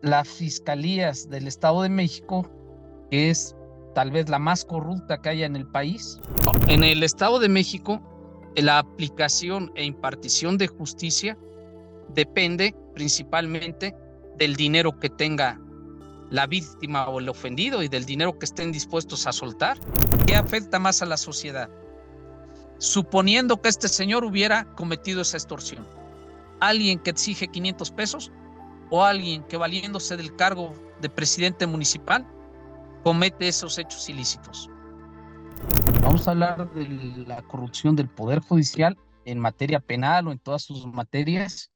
las fiscalías del Estado de México, que es tal vez la más corrupta que haya en el país. En el Estado de México, la aplicación e impartición de justicia depende principalmente del dinero que tenga la víctima o el ofendido y del dinero que estén dispuestos a soltar. ¿Qué afecta más a la sociedad? Suponiendo que este señor hubiera cometido esa extorsión, alguien que exige 500 pesos o alguien que, valiéndose del cargo de presidente municipal, comete esos hechos ilícitos. Vamos a hablar de la corrupción del Poder Judicial en materia penal o en todas sus materias,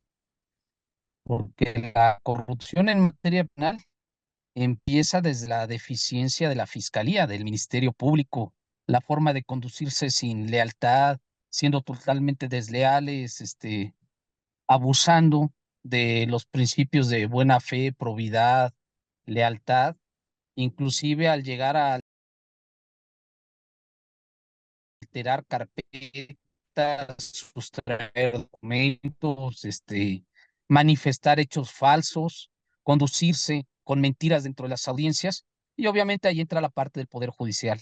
porque la corrupción en materia penal empieza desde la deficiencia de la Fiscalía, del Ministerio Público, la forma de conducirse sin lealtad, siendo totalmente desleales, abusando de los principios de buena fe, probidad, lealtad, inclusive al llegar a alterar carpetas, sustraer documentos, manifestar hechos falsos, conducirse con mentiras dentro de las audiencias, y obviamente ahí entra la parte del Poder Judicial,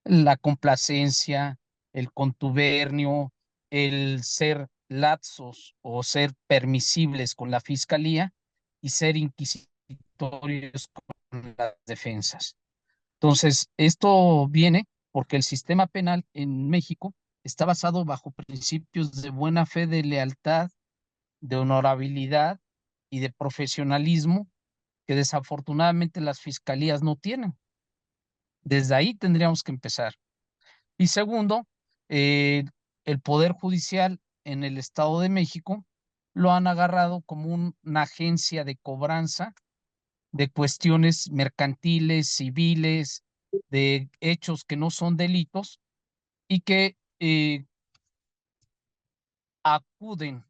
la complacencia, el contubernio, el ser laxos o ser permisibles con la fiscalía y ser inquisitorios con las defensas. Entonces, esto viene porque el sistema penal en México está basado bajo principios de buena fe, de lealtad, de honorabilidad y de profesionalismo que desafortunadamente las fiscalías no tienen. Desde ahí tendríamos que empezar. Y segundo, eh, el Poder Judicial en el Estado de México lo han agarrado como una agencia de cobranza de cuestiones mercantiles, civiles, de hechos que no son delitos y que acuden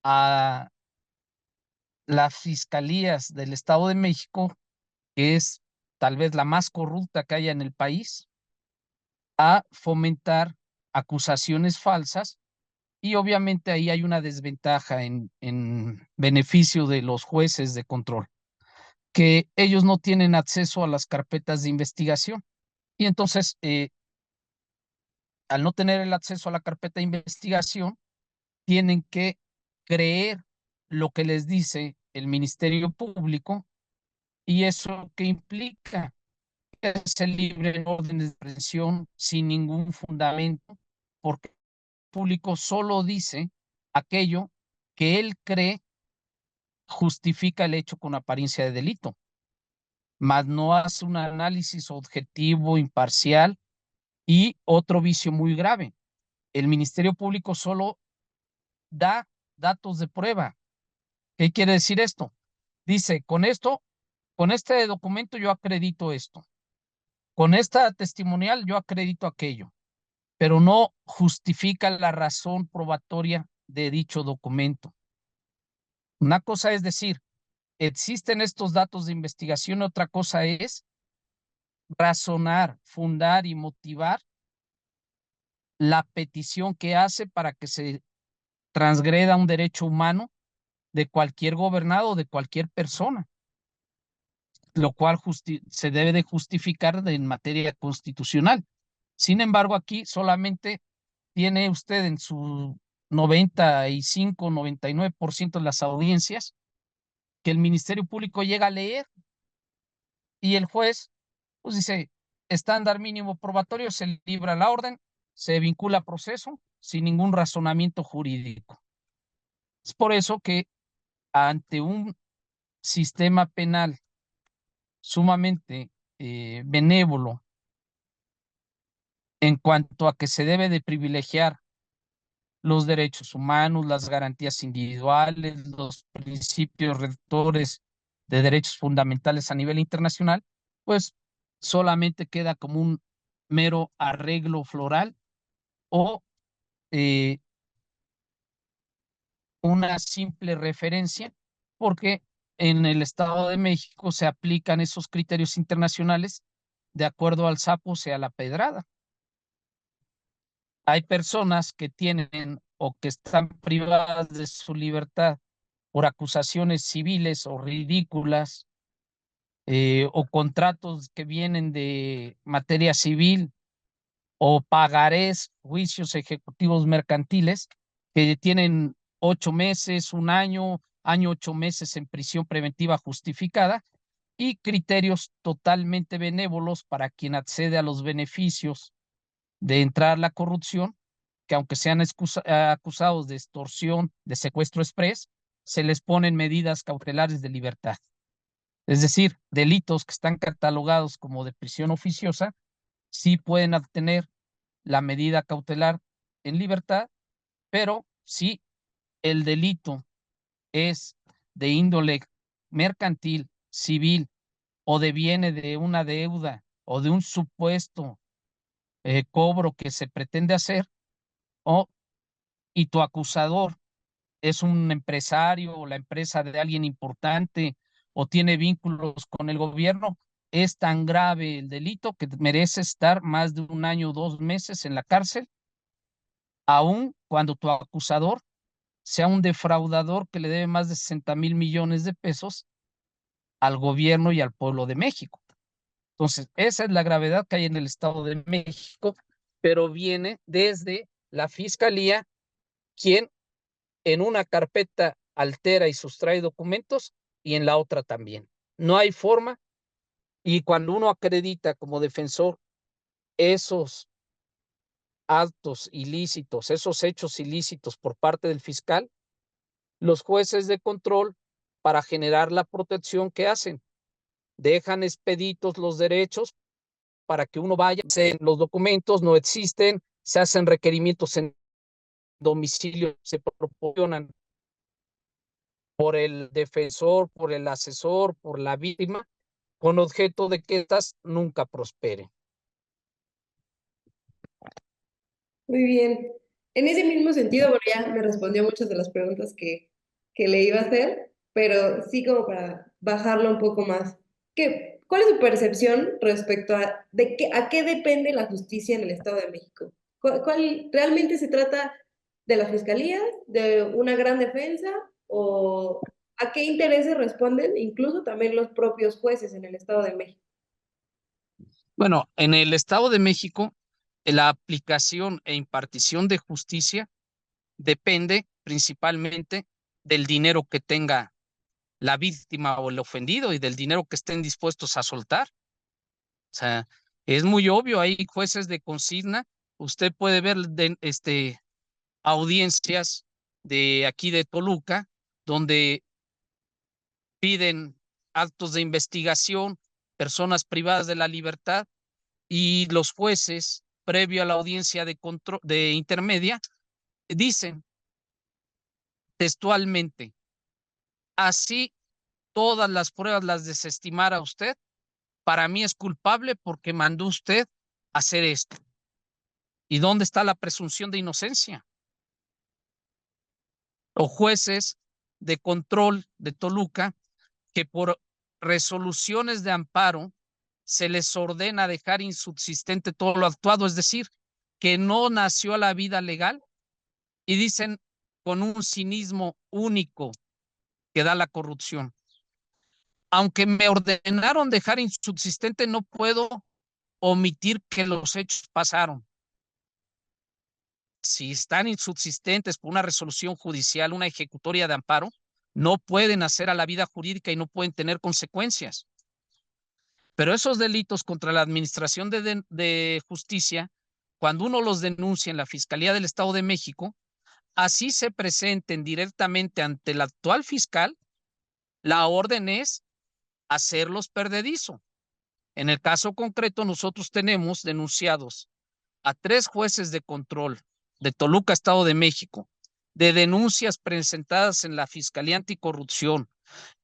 a las fiscalías del Estado de México, que es tal vez la más corrupta que haya en el país, a fomentar acusaciones falsas. Y obviamente ahí hay una desventaja en beneficio de los jueces de control, que ellos no tienen acceso a las carpetas de investigación. Y entonces, al no tener el acceso a la carpeta de investigación, tienen que creer lo que les dice el Ministerio Público, y eso que implica que se libren órdenes de prisión sin ningún fundamento, porque el público solo dice aquello que él cree justifica el hecho con apariencia de delito, mas no hace un análisis objetivo, imparcial. Y otro vicio muy grave, el Ministerio Público solo da datos de prueba. ¿Qué quiere decir esto? Dice, con este documento yo acredito esto, con esta testimonial yo acredito aquello, pero no justifica la razón probatoria de dicho documento. Una cosa es decir, existen estos datos de investigación, otra cosa es razonar, fundar y motivar la petición que hace para que se transgreda un derecho humano de cualquier gobernado o de cualquier persona, lo cual se debe de justificar en materia constitucional. Sin embargo, aquí solamente tiene usted en su 95-99% de las audiencias que el Ministerio Público llega a leer, y el juez pues dice, estándar mínimo probatorio, se libra la orden, se vincula a proceso sin ningún razonamiento jurídico. Es por eso que ante un sistema penal sumamente benévolo en cuanto a que se debe de privilegiar los derechos humanos, las garantías individuales, los principios rectores de derechos fundamentales a nivel internacional, pues solamente queda como un mero arreglo floral o eh, una simple referencia, porque en el Estado de México se aplican esos criterios internacionales de acuerdo al sapo sea la pedrada. Hay personas que tienen o que están privadas de su libertad por acusaciones civiles o ridículas o contratos que vienen de materia civil o pagarés, juicios ejecutivos mercantiles que tienen 8 meses, un año, 8 meses en prisión preventiva justificada y criterios totalmente benévolos para quien accede a los beneficios de entrar a la corrupción, que aunque sean acusados de extorsión, de secuestro express, se les ponen medidas cautelares de libertad. Es decir, delitos que están catalogados como de prisión oficiosa, sí pueden obtener la medida cautelar en libertad, pero si el delito es de índole mercantil, civil, o deviene de una deuda o de un supuesto cobro que se pretende hacer, o, y tu acusador es un empresario o la empresa de alguien importante o tiene vínculos con el gobierno, es tan grave el delito que merece estar más de un año o 2 meses en la cárcel, aun cuando tu acusador sea un defraudador que le debe más de 60,000 millones de pesos al gobierno y al pueblo de México. Entonces, esa es la gravedad que hay en el Estado de México, pero viene desde la Fiscalía, quien en una carpeta altera y sustrae documentos y en la otra también. No hay forma, y cuando uno acredita como defensor esos actos ilícitos, esos hechos ilícitos por parte del fiscal, los jueces de control, para generar la protección que hacen, dejan expeditos los derechos para que uno vaya, los documentos no existen, se hacen requerimientos en domicilio, se proporcionan por el defensor, por el asesor, por la víctima, con objeto de que estas nunca prosperen. Muy bien. En ese mismo sentido, bueno, ya me respondió muchas de las preguntas que le iba a hacer, pero sí como para bajarlo un poco más. ¿Cuál es su percepción respecto a qué depende la justicia en el Estado de México? ¿Realmente se trata de la fiscalía, de una gran defensa, o a qué intereses responden incluso también los propios jueces en el Estado de México? Bueno, en el Estado de México, la aplicación e impartición de justicia depende principalmente del dinero que tenga la víctima o el ofendido y del dinero que estén dispuestos a soltar. O sea, es muy obvio, hay jueces de consigna. Usted puede ver audiencias de aquí de Toluca, donde piden actos de investigación, personas privadas de la libertad, y los jueces, previo a la audiencia de control, de intermedia, dicen textualmente: así todas las pruebas las desestimara usted, para mí es culpable porque mandó usted hacer esto. ¿Y dónde está la presunción de inocencia? O jueces de control de Toluca, que por resoluciones de amparo se les ordena dejar insubsistente todo lo actuado, es decir, que no nació a la vida legal, y dicen con un cinismo único que da la corrupción: aunque me ordenaron dejar insubsistente, no puedo omitir que los hechos pasaron. Si están insubsistentes por una resolución judicial, una ejecutoria de amparo, no pueden hacer a la vida jurídica y no pueden tener consecuencias. Pero esos delitos contra la administración de justicia, cuando uno los denuncia en la Fiscalía del Estado de México, así se presenten directamente ante el actual fiscal, la orden es hacerlos perdedizo. En el caso concreto, nosotros tenemos denunciados a 3 jueces de control de Toluca, Estado de México, de denuncias presentadas en la Fiscalía Anticorrupción,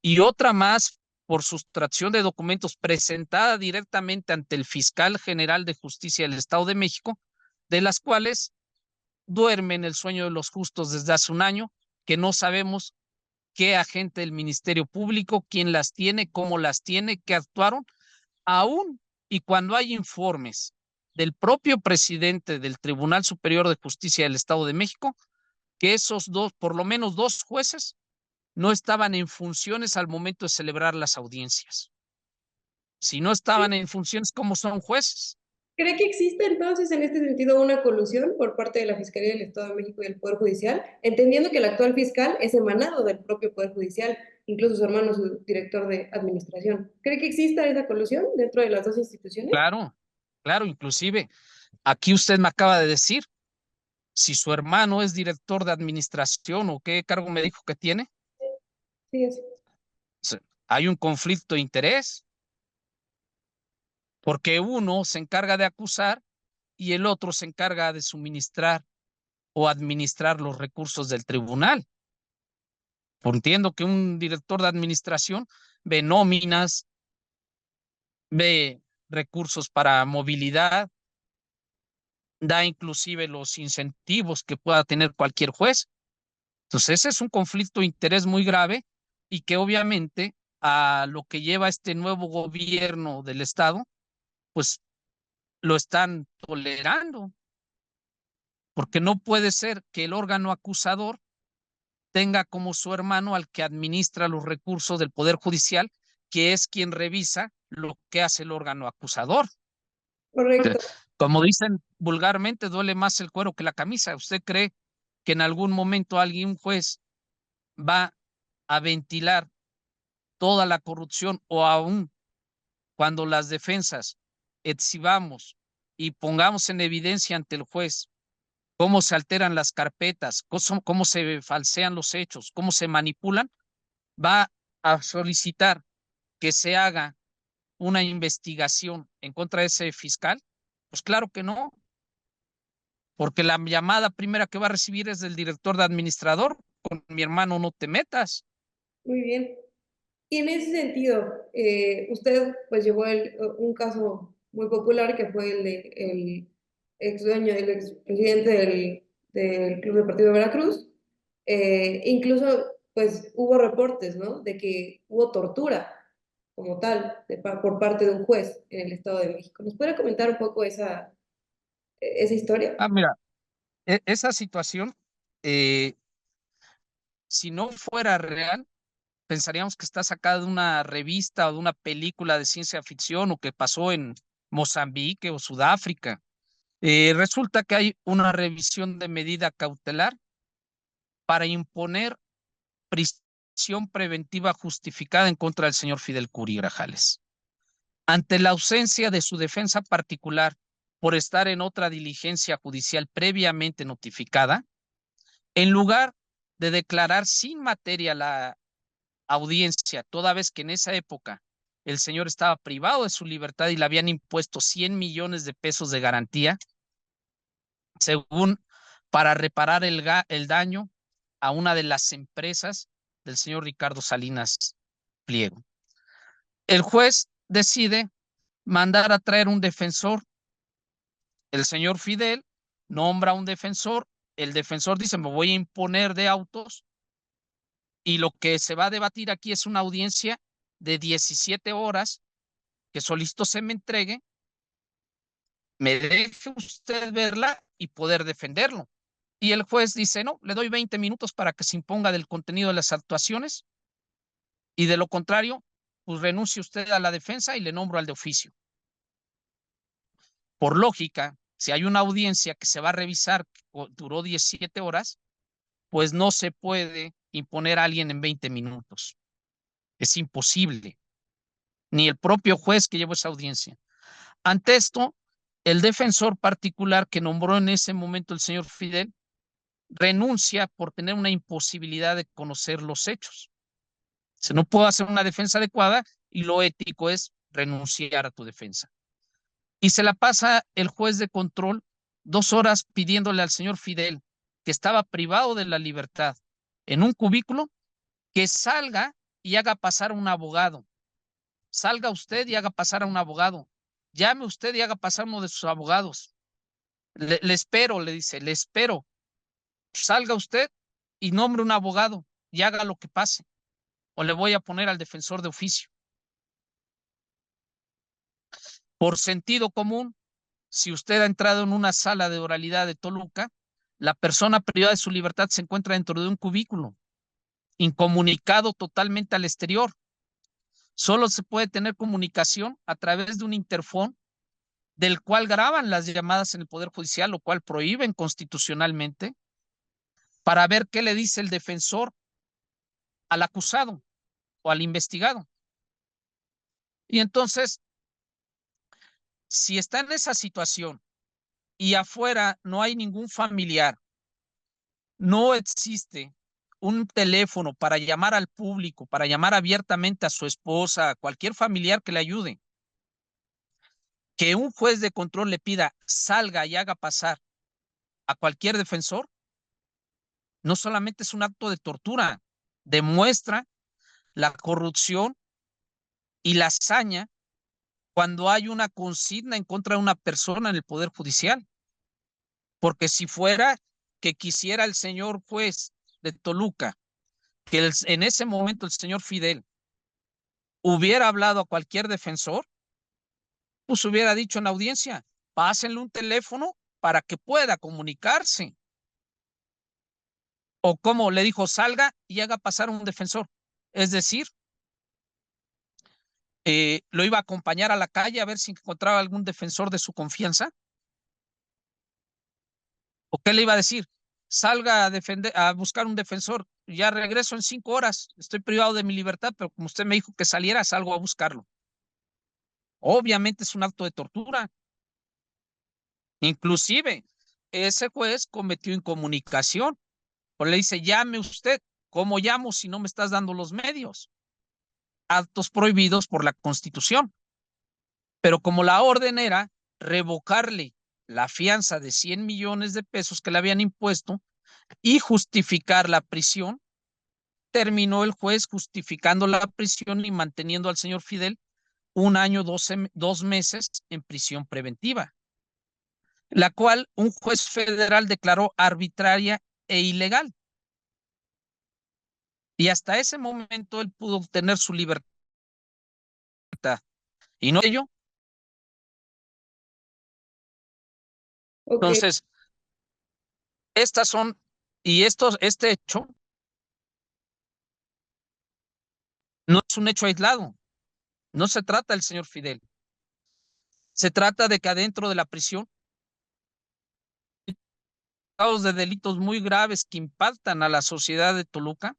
y otra más por sustracción de documentos presentada directamente ante el Fiscal General de Justicia del Estado de México, de las cuales duermen el sueño de los justos desde hace un año, que no sabemos qué agente del Ministerio Público, quién las tiene, cómo las tiene, qué actuaron, aún y cuando hay informes del propio presidente del Tribunal Superior de Justicia del Estado de México, que esos dos, por lo menos 2 jueces, no estaban en funciones al momento de celebrar las audiencias. Si no estaban en funciones, ¿cómo son jueces? ¿Cree que existe entonces en este sentido una colusión por parte de la Fiscalía del Estado de México y del Poder Judicial, entendiendo que el actual fiscal es emanado del propio Poder Judicial, incluso su hermano es su director de administración? ¿Cree que exista esa colusión dentro de las dos instituciones? Claro, claro, inclusive aquí usted me acaba de decir, si su hermano es director de administración o qué cargo me dijo que tiene, Sí, es. hay un conflicto de interés, porque uno se encarga de acusar y el otro se encarga de suministrar o administrar los recursos del tribunal. Por entiendo que un director de administración ve nóminas, ve recursos para movilidad, da inclusive los incentivos que pueda tener cualquier juez. Entonces, ese es un conflicto de interés muy grave y que obviamente a lo que lleva este nuevo gobierno del Estado, pues lo están tolerando, porque no puede ser que el órgano acusador tenga como su hermano al que administra los recursos del Poder Judicial, que es quien revisa lo que hace el órgano acusador. Correcto. Como dicen vulgarmente, duele más el cuero que la camisa. ¿Usted cree que en algún momento alguien, un juez, va a ventilar toda la corrupción o aún cuando las defensas exhibamos y pongamos en evidencia ante el juez cómo se alteran las carpetas, cómo se falsean los hechos, cómo se manipulan, va a solicitar que se haga una investigación en contra de ese fiscal? Pues claro que no, porque la llamada primera que va a recibir es del director de administrador, con mi hermano no te metas. Muy bien. Y en ese sentido, usted pues llevó un caso muy popular que fue el de el ex dueño, el ex presidente del Club Deportivo de Veracruz. Incluso pues hubo reportes, ¿no? De que hubo tortura como tal por parte de un juez en el Estado de México. ¿Nos puede comentar un poco esa historia? Mira, esa situación, eh, si no fuera real, pensaríamos que está sacada de una revista o de una película de ciencia ficción o que pasó en Mozambique o Sudáfrica. Resulta que hay una revisión de medida cautelar para imponer prisión preventiva justificada en contra del señor Fidel Curi Grajales. Ante la ausencia de su defensa particular por estar en otra diligencia judicial previamente notificada, en lugar de declarar sin materia la audiencia, toda vez que en esa época el señor estaba privado de su libertad y le habían impuesto 100 millones de pesos de garantía, según para reparar el daño a una de las empresas del señor Ricardo Salinas Pliego. El juez decide mandar a traer un defensor, el señor Fidel nombra un defensor, el defensor dice, me voy a imponer de autos y lo que se va a debatir aquí es una audiencia de 17 horas que solicito se me entregue, me deje usted verla y poder defenderlo. Y el juez dice, no, le doy 20 minutos para que se imponga del contenido de las actuaciones y de lo contrario, pues renuncie usted a la defensa y le nombro al de oficio. Por lógica, si hay una audiencia que se va a revisar que duró 17 horas, pues no se puede imponer a alguien en 20 minutos. Es imposible. Ni el propio juez que llevó esa audiencia. Ante esto, el defensor particular que nombró en ese momento el señor Fidel renuncia por tener una imposibilidad de conocer los hechos. Se no puede hacer una defensa adecuada y lo ético es renunciar a tu defensa. Y se la pasa el juez de control 2 horas pidiéndole al señor Fidel, que estaba privado de la libertad en un cubículo, que salga y haga pasar a un abogado. Salga usted y haga pasar a un abogado. Llame usted y haga pasar a uno de sus abogados. Le espero, le dice, le espero. Salga usted y nombre un abogado y haga lo que pase. O le voy a poner al defensor de oficio. Por sentido común, si usted ha entrado en una sala de oralidad de Toluca, la persona privada de su libertad se encuentra dentro de un cubículo, incomunicado totalmente al exterior. Solo se puede tener comunicación a través de un interfón del cual graban las llamadas en el Poder Judicial, lo cual prohíben constitucionalmente, para ver qué le dice el defensor al acusado o al investigado. Y entonces, si está en esa situación y afuera no hay ningún familiar, no existe un teléfono para llamar al público, para llamar abiertamente a su esposa, a cualquier familiar que le ayude, que un juez de control le pida salga y haga pasar a cualquier defensor, no solamente es un acto de tortura, demuestra la corrupción y la hazaña cuando hay una consigna en contra de una persona en el Poder Judicial. Porque si fuera que quisiera el señor juez de Toluca, que en ese momento el señor Fidel hubiera hablado a cualquier defensor, pues hubiera dicho en la audiencia, pásenle un teléfono para que pueda comunicarse. O como le dijo, salga y haga pasar a un defensor. Es decir, lo iba a acompañar a la calle a ver si encontraba algún defensor de su confianza. ¿O qué le iba a decir? Salga a defender, a buscar un defensor. Ya regreso en 5 horas. Estoy privado de mi libertad, pero como usted me dijo que saliera, salgo a buscarlo. Obviamente es un acto de tortura. Inclusive, ese juez cometió incomunicación. O le dice, llame usted. ¿Cómo llamo si no me estás dando los medios? Actos prohibidos por la Constitución. Pero como la orden era revocarle la fianza de 100 millones de pesos que le habían impuesto y justificar la prisión, terminó el juez justificando la prisión y manteniendo al señor Fidel 1 año, 2 meses en prisión preventiva, la cual un juez federal declaró arbitraria e ilegal. Y hasta ese momento él pudo obtener su libertad. Y no ello. Ok, Entonces, estas son, este hecho no es un hecho aislado. No se trata del señor Fidel. Se trata de que adentro de la prisión de delitos muy graves que impactan a la sociedad de Toluca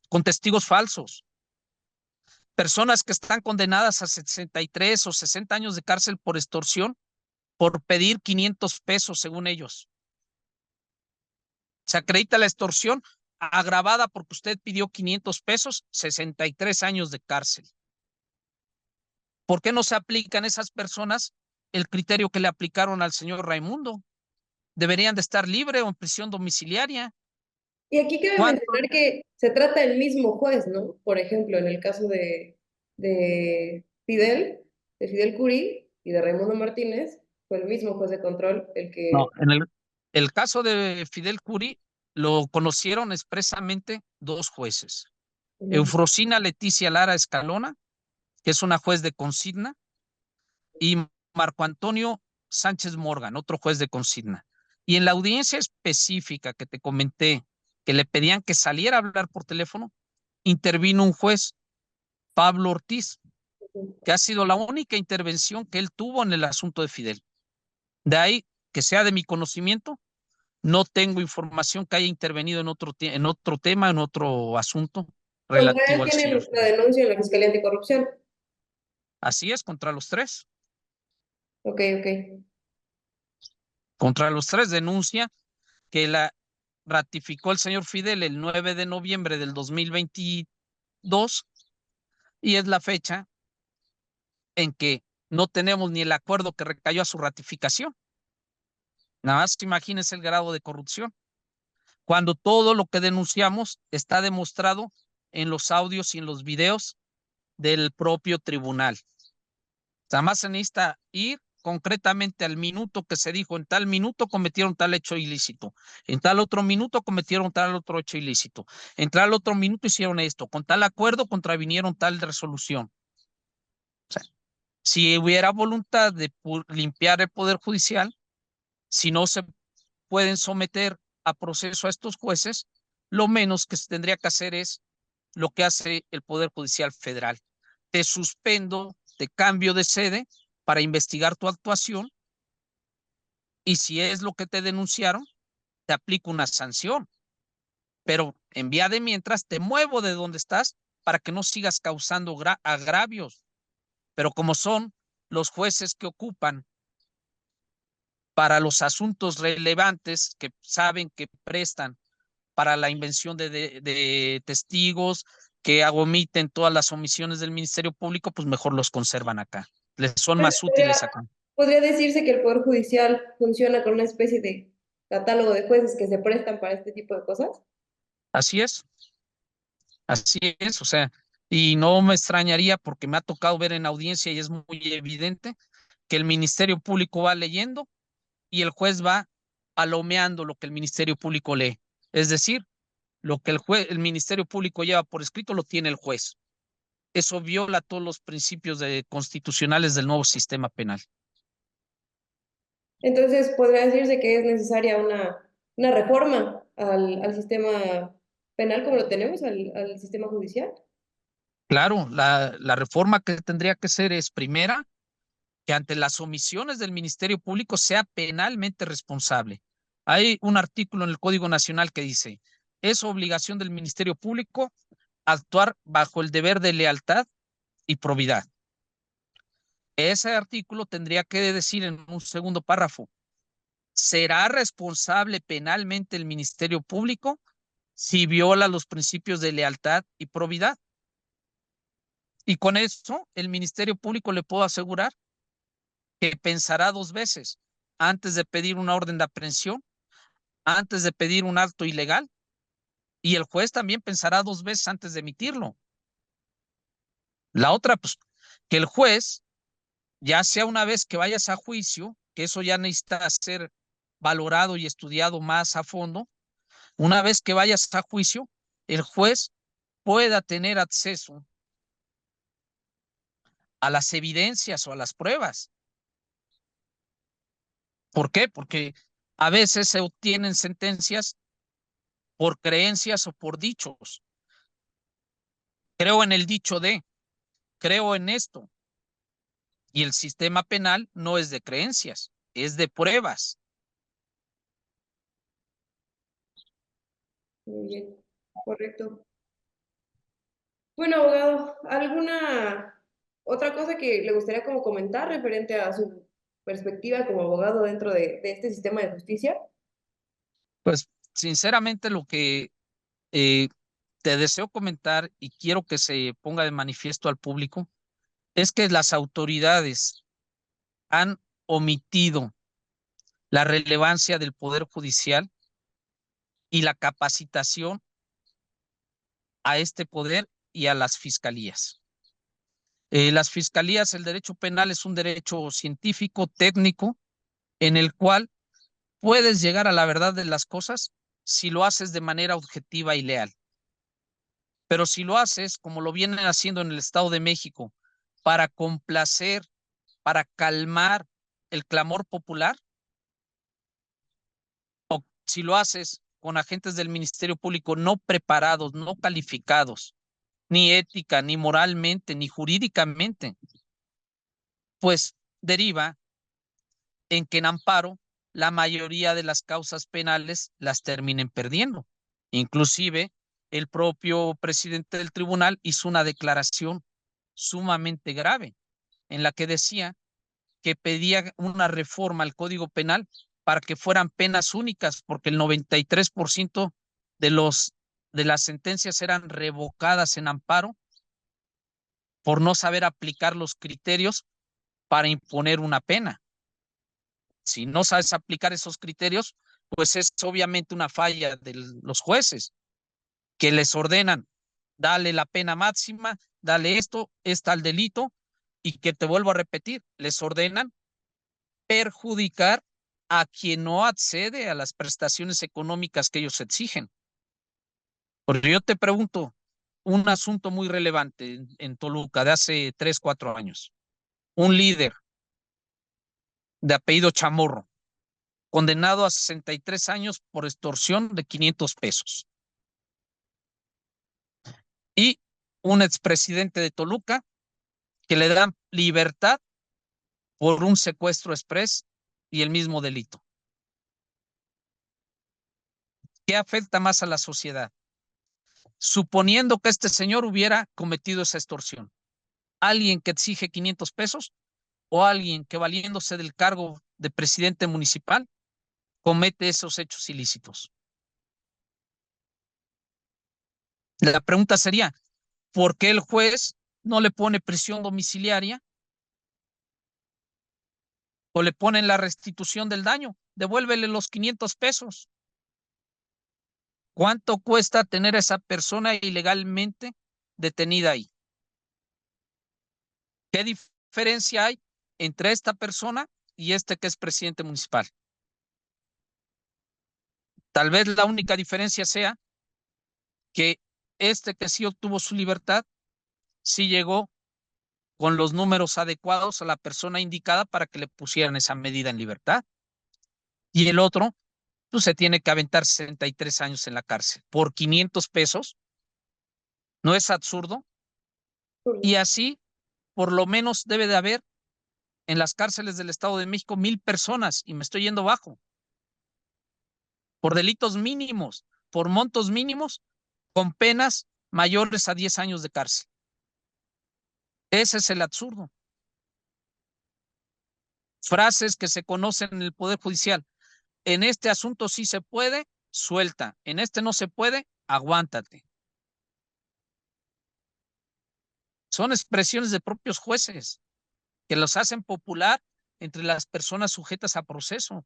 con testigos falsos, personas que están condenadas a 63 o 60 años de cárcel por extorsión, por pedir 500 pesos según ellos. Se acredita la extorsión agravada porque usted pidió 500 pesos, 63 años de cárcel. ¿Por qué no se aplican a esas personas el criterio que le aplicaron al señor Raimundo? Deberían de estar libre o en prisión domiciliaria. y aquí cabe ¿Cuánto? mencionar que se trata del mismo juez, ¿no? Por ejemplo, en el caso de Fidel, de Fidel Curí y de Raimundo Martínez, fue el mismo juez de control el No, que... en el caso de Fidel Curi lo conocieron expresamente dos jueces. Ujú, Eufrosina Leticia Lara Escalona, que es una juez de consigna, y Marco Antonio Sánchez Morgan, otro juez de consigna. Y en la audiencia específica que te comenté, que le pedían que saliera a hablar por teléfono, intervino un juez, Pablo Ortiz, ujú. que ha sido la única intervención que él tuvo en el asunto de Fidel. De ahí, que sea de mi conocimiento, no tengo información que haya intervenido en otro tema, en otro asunto Contra relativo él al señor tienen la Fidel. denuncia en la Fiscalía Anticorrupción. Así es, contra los tres. Ok, ok. Contra los tres denuncia que la ratificó el señor Fidel el 9 de noviembre del 2022 y es la fecha en que no tenemos ni el acuerdo que recayó a su ratificación. Nada más imagínense el grado de corrupción. Cuando todo lo que denunciamos está demostrado en los audios y en los videos del propio tribunal. Además se necesita ir concretamente al minuto que se dijo, en tal minuto cometieron tal hecho ilícito, en tal otro minuto cometieron tal otro hecho ilícito, en tal otro minuto hicieron esto, con tal acuerdo contravinieron tal resolución. O sea, si hubiera voluntad de limpiar el Poder Judicial, si no se pueden someter a proceso a estos jueces, lo menos que se tendría que hacer es lo que hace el Poder Judicial Federal, te suspendo, te cambio de sede para investigar tu actuación y si es lo que te denunciaron, te aplico una sanción. Pero en vía de mientras te muevo de donde estás para que no sigas causando agravios. Pero como son los jueces que ocupan para los asuntos relevantes que saben que prestan para la invención de testigos, que omiten todas las omisiones del Ministerio Público, pues mejor los conservan acá. Les son Pues, más útiles acá. podría decirse que el Poder Judicial funciona con una especie de catálogo de jueces que se prestan para este tipo de cosas. Así es, así es, o sea, y no me extrañaría porque me ha tocado ver en audiencia y es muy evidente que el Ministerio Público va leyendo y el juez va palomeando lo que el Ministerio Público lee. Es decir, lo que el Ministerio Público lleva por escrito lo tiene el juez. Eso viola todos los principios constitucionales del nuevo sistema penal. Entonces, podría decirse que es necesaria una reforma al sistema penal como lo tenemos, al sistema judicial. Claro, la reforma que tendría que ser es, primera, que ante las omisiones del Ministerio Público sea penalmente responsable. Hay un artículo en el Código Nacional que dice, es obligación del Ministerio Público actuar bajo el deber de lealtad y probidad. Ese artículo tendría que decir en un segundo párrafo, será responsable penalmente el Ministerio Público si viola los principios de lealtad y probidad. Y con eso, el Ministerio Público le puedo asegurar que pensará dos veces antes de pedir una orden de aprehensión, antes de pedir un acto ilegal, y el juez también pensará dos veces antes de emitirlo. La otra, pues, que el juez, ya sea una vez que vayas a juicio, que eso ya necesita ser valorado y estudiado más a fondo, una vez que vayas a juicio, el juez pueda tener acceso a las evidencias o a las pruebas. ¿Por qué? Porque a veces se obtienen sentencias por creencias o por dichos. Creo en el dicho de, creo en esto. Y el sistema penal no es de creencias, es de pruebas. Muy bien, correcto. Bueno, abogado, ¿alguna otra cosa que le gustaría como comentar referente a su perspectiva como abogado dentro de este sistema de justicia? Pues sinceramente lo que eh, te deseo comentar y quiero que se ponga de manifiesto al público es que las autoridades han omitido la relevancia del Poder Judicial y la capacitación a este poder y a las fiscalías. Las fiscalías, el derecho penal es un derecho científico, técnico, en el cual puedes llegar a la verdad de las cosas si lo haces de manera objetiva y leal. Pero si lo haces, como lo vienen haciendo en el Estado de México, para complacer, para calmar el clamor popular, o si lo haces con agentes del Ministerio Público no preparados, no calificados, ni ética, ni moralmente, ni jurídicamente, pues deriva en que en amparo la mayoría de las causas penales las terminen perdiendo. Inclusive el propio presidente del tribunal hizo una declaración sumamente grave en la que decía que pedía una reforma al Código Penal para que fueran penas únicas, porque el 93% de de las sentencias eran revocadas en amparo por no saber aplicar los criterios para imponer una pena. Si no sabes aplicar esos criterios, pues es obviamente una falla de los jueces que les ordenan, dale la pena máxima, dale esto, está el delito, y que te vuelvo a repetir, les ordenan perjudicar a quien no accede a las prestaciones económicas que ellos exigen. Porque yo te pregunto, un asunto muy relevante en Toluca de hace 3, 4 años. Un líder de apellido Chamorro, condenado a 63 años por extorsión de 500 pesos. Y un expresidente de Toluca que le dan libertad por un secuestro express y el mismo delito. ¿Qué afecta más a la sociedad? Suponiendo que este señor hubiera cometido esa extorsión. ¿Alguien que exige 500 pesos o alguien que valiéndose del cargo de presidente municipal comete esos hechos ilícitos? La pregunta sería, ¿por qué el juez no le pone prisión domiciliaria o le pone la restitución del daño? Devuélvele los 500 pesos. ¿Cuánto cuesta tener a esa persona ilegalmente detenida ahí? ¿Qué diferencia hay entre esta persona y este que es presidente municipal? Tal vez la única diferencia sea que este que sí obtuvo su libertad, sí llegó con los números adecuados a la persona indicada para que le pusieran esa medida en libertad. Y el otro, pues se tiene que aventar 63 años en la cárcel por 500 pesos. ¿No es absurdo? Y así, por lo menos debe de haber en las cárceles del Estado de México 1,000 personas, y me estoy yendo bajo, por delitos mínimos, por montos mínimos, con penas mayores a 10 años de cárcel. Ese es el absurdo. Frases que se conocen en el Poder Judicial. En este asunto sí se puede, suelta. En este no se puede, aguántate. Son expresiones de propios jueces que los hacen popular entre las personas sujetas a proceso.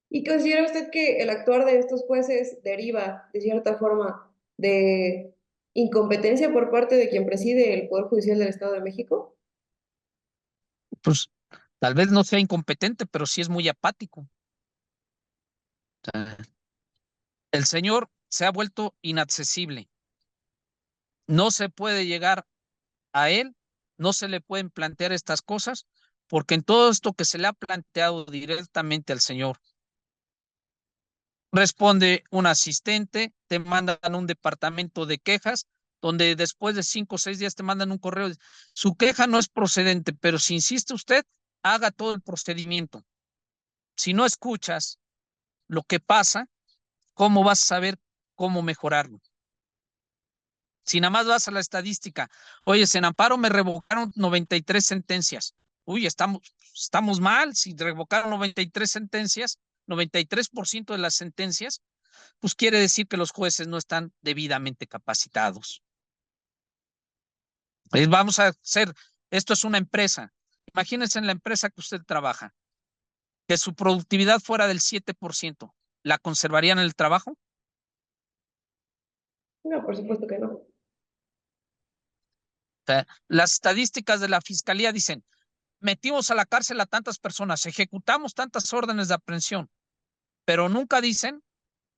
¿Y considera usted que el actuar de estos jueces deriva, de cierta forma, de incompetencia por parte de quien preside el Poder Judicial del Estado de México? Pues tal vez no sea incompetente, pero sí es muy apático. El señor se ha vuelto inaccesible. No se puede llegar a él, no se le pueden plantear estas cosas, porque en todo esto que se le ha planteado directamente al señor, responde un asistente, te mandan un departamento de quejas, donde después de 5 o 6 días te mandan un correo. Su queja no es procedente, pero si insiste usted, haga todo el procedimiento. Si no escuchas lo que pasa, ¿cómo vas a saber cómo mejorarlo? Si nada más vas a la estadística, oye, en amparo me revocaron 93 sentencias. Uy, estamos mal. Si revocaron 93 sentencias, 93% de las sentencias, pues quiere decir que los jueces no están debidamente capacitados. Vamos a hacer, esto es una empresa. Imagínense en la empresa que usted trabaja, que su productividad fuera del 7%, ¿la conservarían en el trabajo? No, por supuesto que no. O sea, las estadísticas de la fiscalía dicen, metimos a la cárcel a tantas personas, ejecutamos tantas órdenes de aprehensión, pero nunca dicen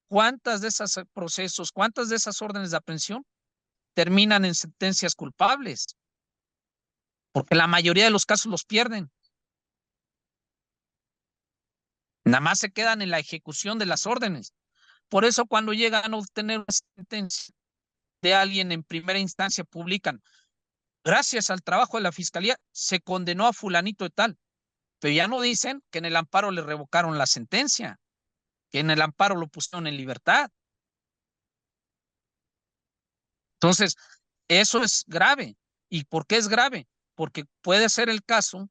cuántas de esos procesos, cuántas de esas órdenes de aprehensión terminan en sentencias culpables, porque la mayoría de los casos los pierden. Nada más se quedan en la ejecución de las órdenes. Por eso cuando llegan a obtener una sentencia de alguien en primera instancia, publican, gracias al trabajo de la fiscalía, se condenó a fulanito de tal, pero ya no dicen que en el amparo le revocaron la sentencia, que en el amparo lo pusieron en libertad. Entonces, eso es grave. ¿Y por qué es grave? Porque puede ser el caso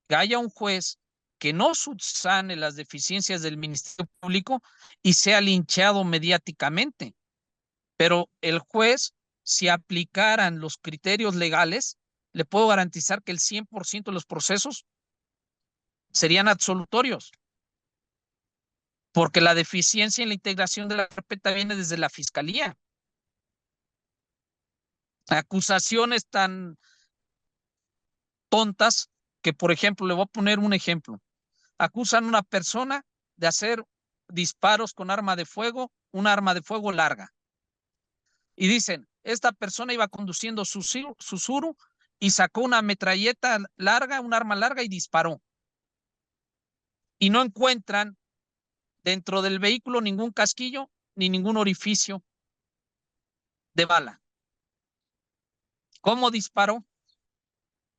que haya un juez que no subsane las deficiencias del Ministerio Público y sea linchado mediáticamente. Pero el juez, si aplicaran los criterios legales, le puedo garantizar que el 100% de los procesos serían absolutorios, porque la deficiencia en la integración de la carpeta viene desde la fiscalía. Acusaciones tan tontas que, por ejemplo, le voy a poner un ejemplo. Acusan a una persona de hacer disparos con arma de fuego, un arma de fuego larga. Y dicen, esta persona iba conduciendo su Suru y sacó una metralleta larga, un arma larga y disparó. Y no encuentran dentro del vehículo ningún casquillo ni ningún orificio de bala. ¿Cómo disparó?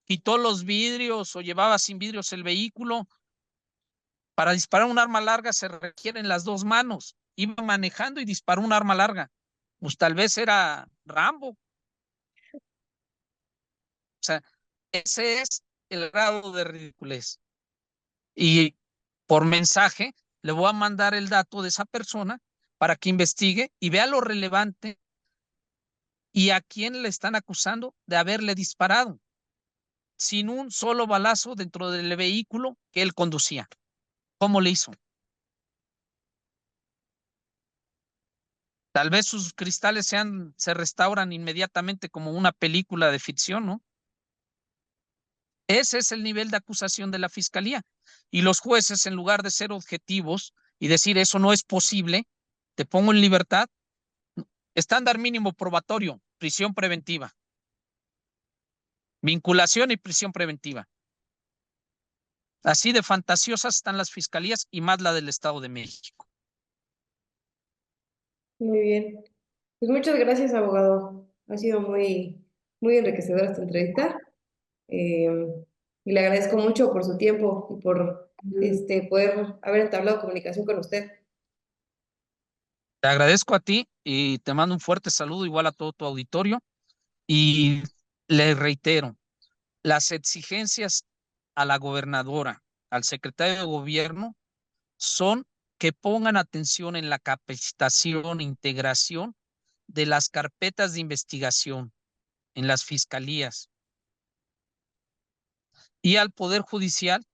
¿Quitó los vidrios o llevaba sin vidrios el vehículo? Para disparar un arma larga se requieren las dos manos. Iba manejando y disparó un arma larga. Pues tal vez era Rambo. O sea, ese es el grado de ridiculez. Y por mensaje le voy a mandar el dato de esa persona para que investigue y vea lo relevante y a quién le están acusando de haberle disparado sin un solo balazo dentro del vehículo que él conducía. ¿Cómo le hizo? Tal vez sus cristales se restauran inmediatamente como una película de ficción, ¿no? Ese es el nivel de acusación de la fiscalía. Y los jueces, en lugar de ser objetivos y decir eso no es posible, te pongo en libertad, estándar mínimo probatorio, prisión preventiva, vinculación y prisión preventiva. Así de fantasiosas están las fiscalías y más la del Estado de México. Muy bien. Pues muchas gracias, abogado. Ha sido muy enriquecedora esta entrevista. Eh, y le agradezco mucho por su tiempo y por poder haber entablado comunicación con usted. Te agradezco a ti y te mando un fuerte saludo igual a todo tu auditorio y le reitero, las exigencias a la gobernadora, al secretario de gobierno, son que pongan atención en la capacitación e integración de las carpetas de investigación en las fiscalías y al Poder Judicial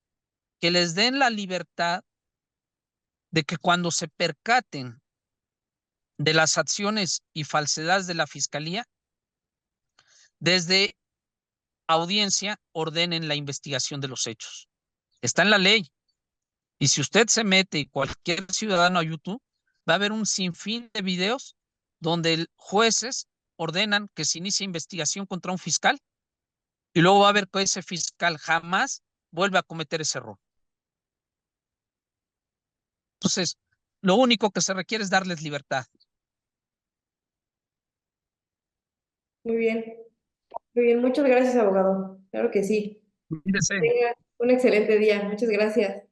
que les den la libertad de que cuando se percaten de las acciones y falsedades de la fiscalía, desde audiencia ordenen la investigación de los hechos. Está en la ley. Y si usted se mete, cualquier ciudadano a YouTube, va a haber un sinfín de videos donde jueces ordenan que se inicie investigación contra un fiscal y luego va a ver que ese fiscal jamás vuelve a cometer ese error. Entonces, lo único que se requiere es darles libertad. Muy bien, muy bien. Muchas gracias, abogado. Claro que sí. Cuídese. Tenga un excelente día. Muchas gracias.